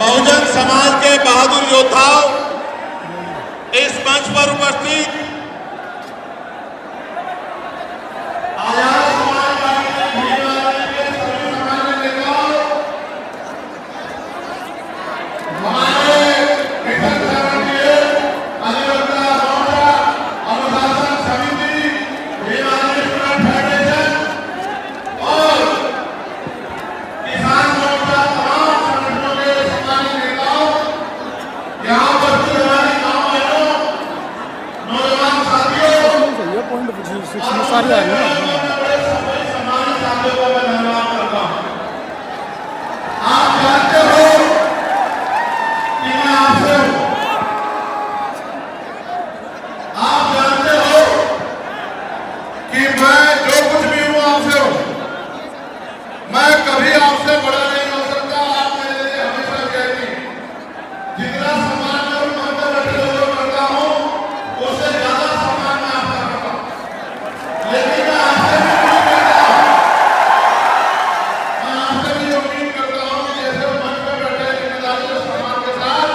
बहुजन समाज के बहादुर योद्धाओं, इस मंच पर उपस्थित आजाद समाज पार्टी के सभी सामान्य नेताओं, हमारे विभिन्न संगठनीय अधिवक्ता मोर्चा, अनुशासन समिति, हिमालय स्टूडेंट फेडरेशन और किसान मोर्चा, तमाम संगठनों के सम्मानित नेताओं, यहाँ उपस्थित हमारे गाँव बहनों, नौजवान साथियों, सारी आ रही है ना। सम्मानित साथियों को मैं धन्यवाद करता हूँ। आप जानते हो कि मैं आपसे हूँ, आप जानते हो कि मैं जो कुछ भी हूँ आपसे हूँ, मैं कभी आपसे बड़ा नहीं हो सकता। आप मेरे लिए हमेशा कहती, जितना सम्मान मैं उन मंदिर बैठे लोगों करता हूँ, उससे ज्यादा सम्मान मैं आपका करता हूँ। लेकिन मैं आपसे भी उम्मीद करता हूँ, मैं आपसे भी उम्मीद करता हूँ कि जैसे वो मंच पर बैठे जिम्मेदारी और सम्मान के साथ,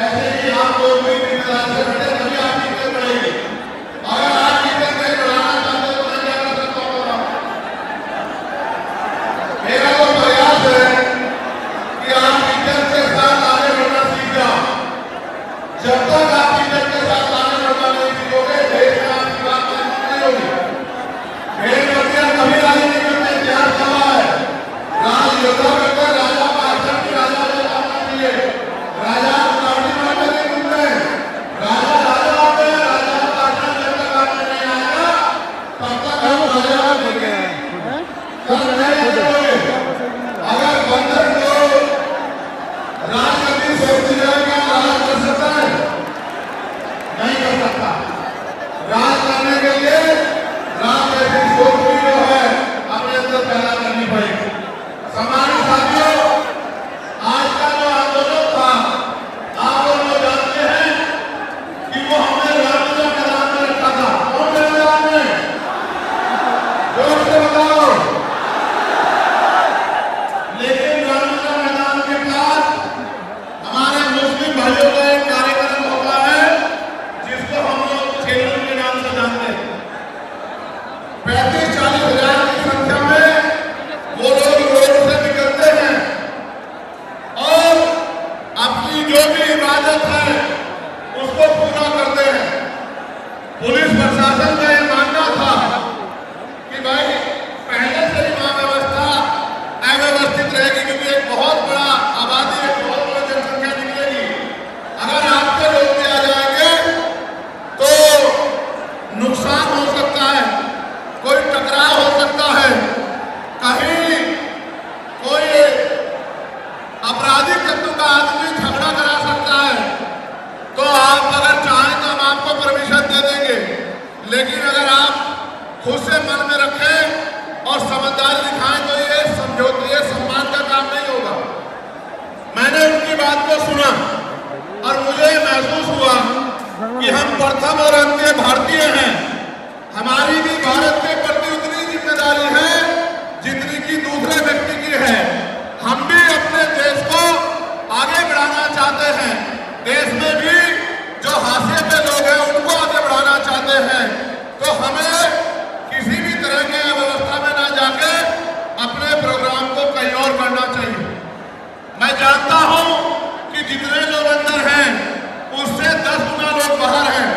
ऐसे ही आप लोग भी जिम्मेदारी से बैठे, तभी आपकी इज्जत बढ़ेगी। अगर आपकी इज्जत नहीं बढ़ाना चाहते तो मैं क्या कर सकता हूँ बताओ? मेरा तो प्रयास है कि आप इज्जत के साथ आगे बढ़ना सीख जाओ। जब तक आप इज्जत के साथ आगे बढ़ना नहीं सीखोगे, देश में आपकी बात नहीं होगी। मेरे बच्चे कभी राजी नहीं करते, इतिहास गवाह है। राज योद्धा करते, राजा का आचरण की राजा ने करना चाहिए। राजा चुनावी मामले नहीं घूमते, राजा राजा होते हैं। राजा का आचरण जब तक आपने नहीं आएगा, तब तक आप राजा बनेंगे। अगर बंदर को राजगद्दी सोचती जाएगा, राज कर सकता है? नहीं कर सकता। राज करने के लिए राज जैसी सोच भी जो है अपने अंदर पैदा करनी पड़ेगी। सम्मानित साथियों, आज का जो आंदोलन था, आप लोग जानते हैं कि वो हमने रामलीला मैदान में रखा था। कौन से मैदान में? जोर से बताओ। लेकिन रामलीला मैदान के पास हमारे मुस्लिम भाइयों का एक कार्यक्रम होता है, जिसको हम लोग खेलों के नाम से जानते हैं। 35-40 हजार की संख्या में वो लोग रोड से निकलते हैं और अपनी जो भी इबादत है उसको पूरा करते हैं। पुलिस प्रशासन का यह मानना था कि भाई पहले से ही वहां व्यवस्था अव्यवस्थित रहेगी, क्योंकि एक बहुत बड़ा आबादी, एक बहुत बड़ी जनसंख्या निकलेगी। अगर आपके लोग भी आ जाएंगे तो नुकसान हो सकता है, कोई टकराव हो सकता है, कहीं कोई आपराधिक तत्व का आदमी झगड़ा करा सकता है। तो आप अगर चाहें तो हम आपको परमिशन दे देंगे, लेकिन अगर आप खुद से मन में रखें और समझदारी दिखाएं तो ये समझौते, ये सम्मान का काम नहीं होगा। मैंने उनकी बात को सुना और मुझे महसूस हुआ कि हम प्रथम और अंत्य भारतीय हैं। हमारी भी भारत के प्रति उतनी जिम्मेदारी है जितनी कि दूसरे व्यक्ति की है। हम भी अपने देश को आगे बढ़ाना चाहते हैं। देश में भी जो हाशिए पे लोग हैं उनको आगे बढ़ाना चाहते हैं। तो हमें किसी भी तरह के व्यवस्था में ना जाके अपने प्रोग्राम को कहीं और करना चाहिए। मैं जानता हूं कि जितने लोग अंदर हैं उससे 10 गुना लोग बाहर हैं।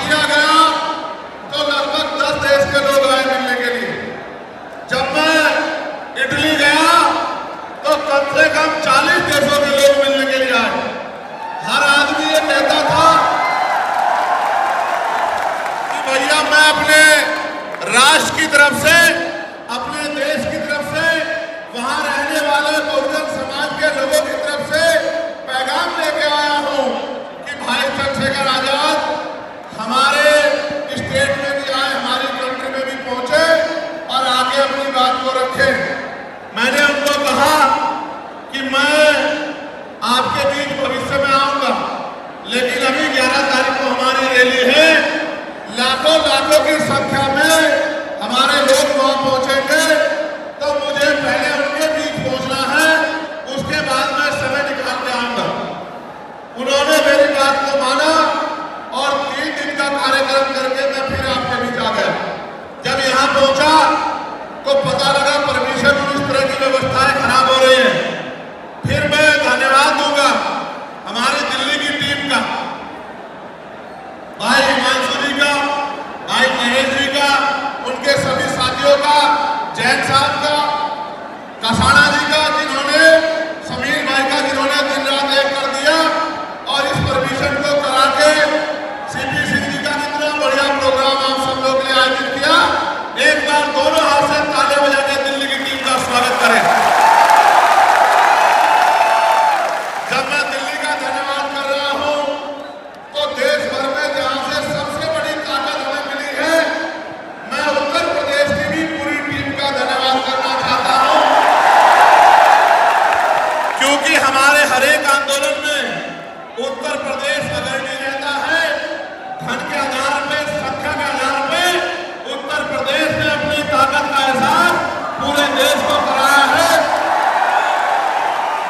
मलेशिया गया तो लगभग 10 देश के लोग आए मिलने के लिए। जब मैं इटली गया तो कम से कम 40 देशों के लोग मिलने के लिए आए। हर आदमी ये कहता था कि भैया मैं अपने राष्ट्र की तरफ से, अपने देश की तरफ से, वहां रहने वाले बहुजन समाज के लोगों की तरफ से पैगाम लेके आया हूं कि भाई चंद्रशेखर आजाद हमारे स्टेट में भी आए, हमारी कंट्री में भी पहुंचे और आगे अपनी बात को रखे। मैंने उनको कहा कि मैं आपके बीच भविष्य में आऊंगा, लेकिन अभी 11 तारीख को हमारी रैली है, लाखों लाखों की संख्या में हमारे लोग वहां पहुंचेंगे, तो मुझे पहले उनके बीच पहुंचना है, उसके बाद मैं समय निकाल के आऊंगा। उन्होंने मेरी बात को माना और 3 दिन का कार्यक्रम करके मैं फिर आपके बीच आ गया। जब यहाँ पहुंचा तो पता लगा परमिशन में इस तरह की व्यवस्थाएं खराब हो रही है। फिर मैं धन्यवाद दूंगा हमारी दिल्ली की टीम का, भाई हिमांशु जी का, भाई महेश जी का, उनके सभी साथियों का, जैन साहब का, कसाना जी का, जिन्होंने, समीर भाई का, जिन्होंने दिन रात एक कर दिया और इस परमिशन को करा के सीपी सिंह जी का कितना बढ़िया प्रोग्राम आप सब लोग ने आयोजित किया। एक बार दोनों हाथ से ताले बजा के दिल्ली की टीम का स्वागत करें। जब मैं दिल्ली का धन्यवाद कर रहा हूं तो देश भर में जहां से सबसे बड़ी ताकत हमें मिली है, मैं उत्तर प्रदेश की भी पूरी टीम का धन्यवाद करना चाहता हूं, क्योंकि हमारे हर एक आंदोलन में उत्तर प्रदेश अग्रणी रहता है। धन के आधार पे, संख्या के आधार पे उत्तर प्रदेश ने अपनी ताकत का एहसास पूरे देश को कराया है।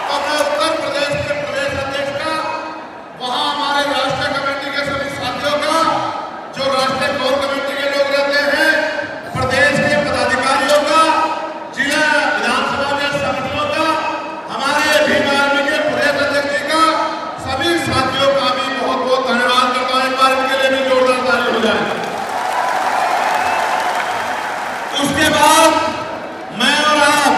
तो मैं उत्तर प्रदेश के प्रदेश अध्यक्ष का, वहां हमारे राष्ट्रीय कमेटी के सभी साथियों का, जो राष्ट्रीय कोर कमेटी के लोग रहते हैं, प्रदेश के पदाधिकारियों का, जिला विधानसभा के समितियों का, हमारे भीम आर्मी के प्रदेश अध्यक्ष जी का, सभी साथियों का भी बहुत बहुत धन्यवाद करता हूं। एक बार इनके लिए भी जोरदार ताली हो जाए। उसके बाद मैं और आप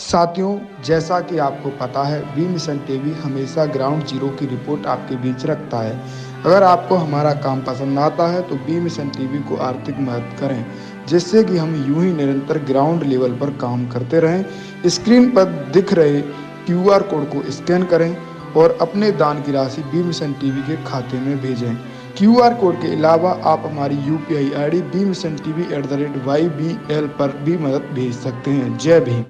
साथियों, जैसा कि आपको पता है, बी मिशन टीवी हमेशा ग्राउंड जीरो की रिपोर्ट आपके बीच रखता है। अगर आपको हमारा काम पसंद आता है तो बी मिशन टीवी को आर्थिक मदद करें, जिससे कि हम यूं ही निरंतर ग्राउंड लेवल पर काम करते रहें। स्क्रीन पर दिख रहे QR कोड को स्कैन करें और अपने दान की राशि बी मिशन टीवी के खाते में भेजें। QR कोड के अलावा आप हमारी UPI ID bmissiontv@ybl पर भी मदद भेज सकते हैं। जय भीम।